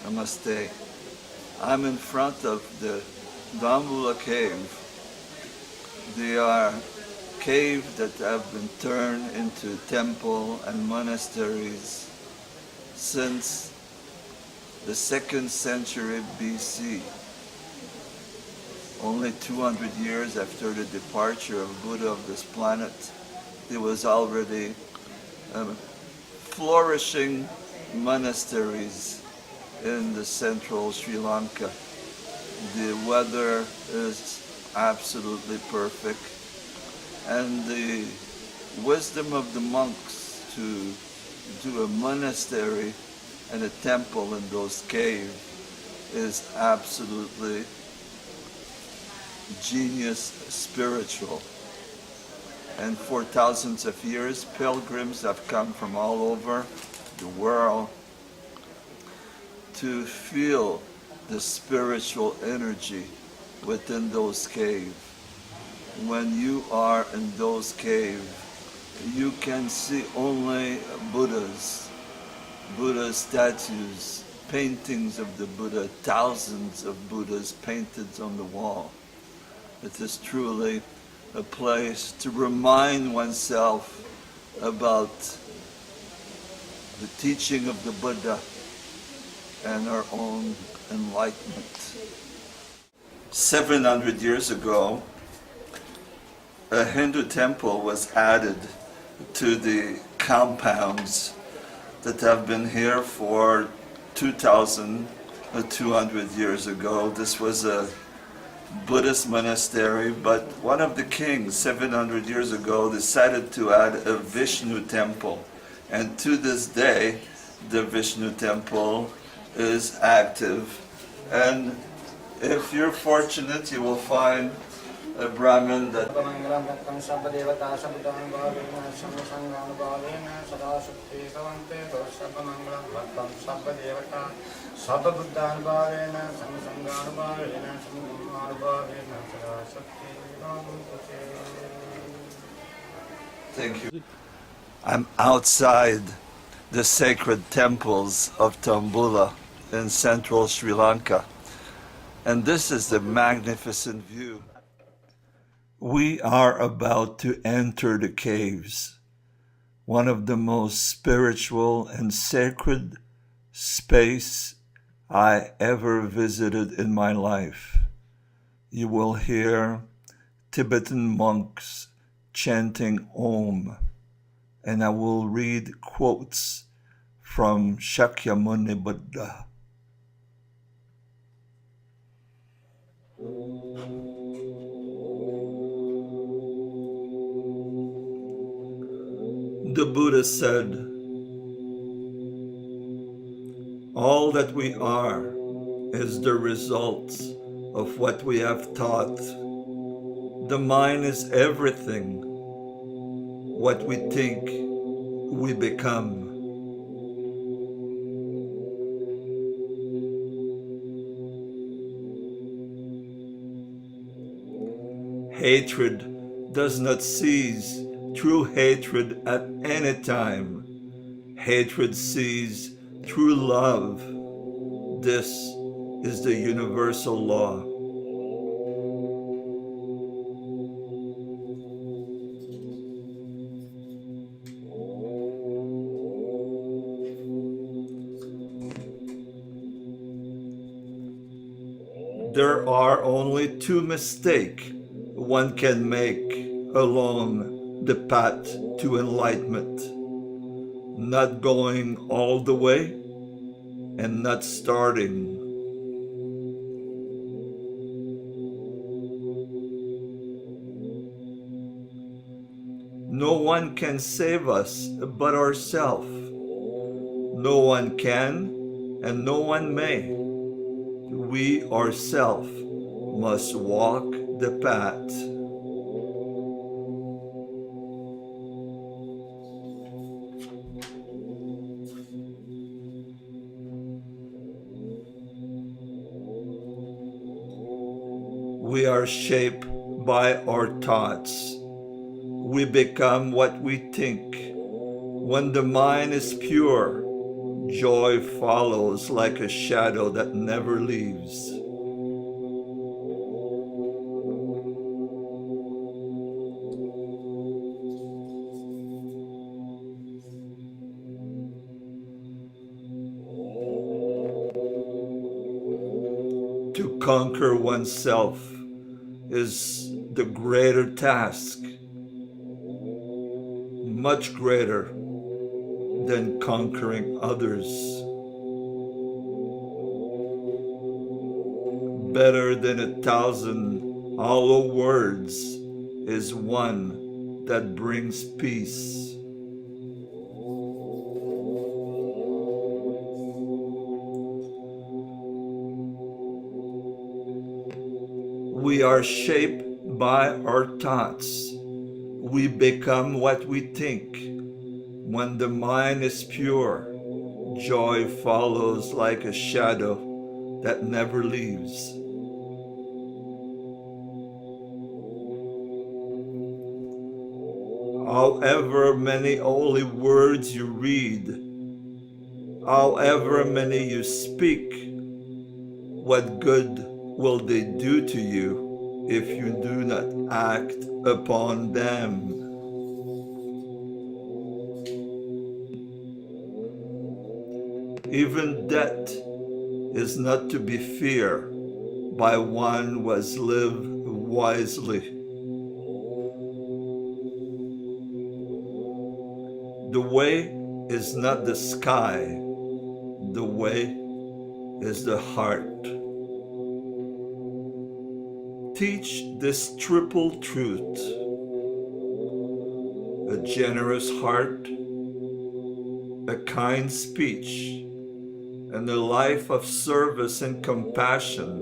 Namaste. I'm in front of the Dambulla Cave. They are caves that have been turned into temple and monasteries since the 2nd century BC. Only 200 years after the departure of Buddha of this planet, there was already flourishing monasteries in the central Sri Lanka. The weather is absolutely perfect, and the wisdom of the monks to do a monastery and a temple in those caves is absolutely genius spiritual. And for thousands of years, pilgrims have come from all over the world to feel the spiritual energy within those caves. When you are in those caves, you can see only Buddhas, Buddha statues, paintings of the Buddha, thousands of Buddhas painted on the wall. It is truly a place to remind oneself about the teaching of the Buddha and our own enlightenment. 700 years ago, a Hindu temple was added to the compounds that have been here for 2,200 years ago. This was a Buddhist monastery, but one of the kings 700 years ago decided to add a Vishnu Temple, and to this day the Vishnu Temple is active. And if you're fortunate, you will find a Brahmin that Thank you. I'm outside the sacred temples of Tombola in central Sri Lanka, and this is the magnificent view. We are about to enter the caves, one of the most spiritual and sacred space I ever visited in my life. You will hear Tibetan monks chanting Om, and I will read quotes from Shakyamuni Buddha. The Buddha said, "All that we are is the result of what we have taught. The mind is everything. What we think, we become." Hatred does not cease. True hatred at any time. Hatred sees through love. This is the universal law. There are only two mistakes one can make along the path to enlightenment: not going all the way and not starting. No one can save us but ourselves. No one can and no one may. We ourselves must walk the path. We are shaped by our thoughts. We become what we think. When the mind is pure, Joy follows like a shadow that never leaves. To conquer oneself is the greater task, much greater than conquering others. Better than 1,000 hollow words is one that brings peace. We are shaped by our thoughts. We become what we think. When the mind is pure, joy follows like a shadow that never leaves. However many holy words you read, however many you speak, what good will they do to you if you do not act upon them? Even death is not to be feared by one who has lived wisely. The way is not the sky, the way is the heart. Teach this triple truth: a generous heart, a kind speech, and a life of service and compassion.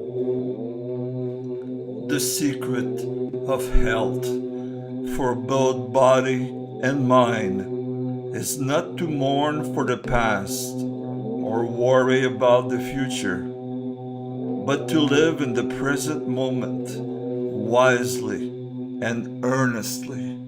The secret of health for both body and mind is not to mourn for the past or worry about the future, but to live in the present moment wisely and earnestly.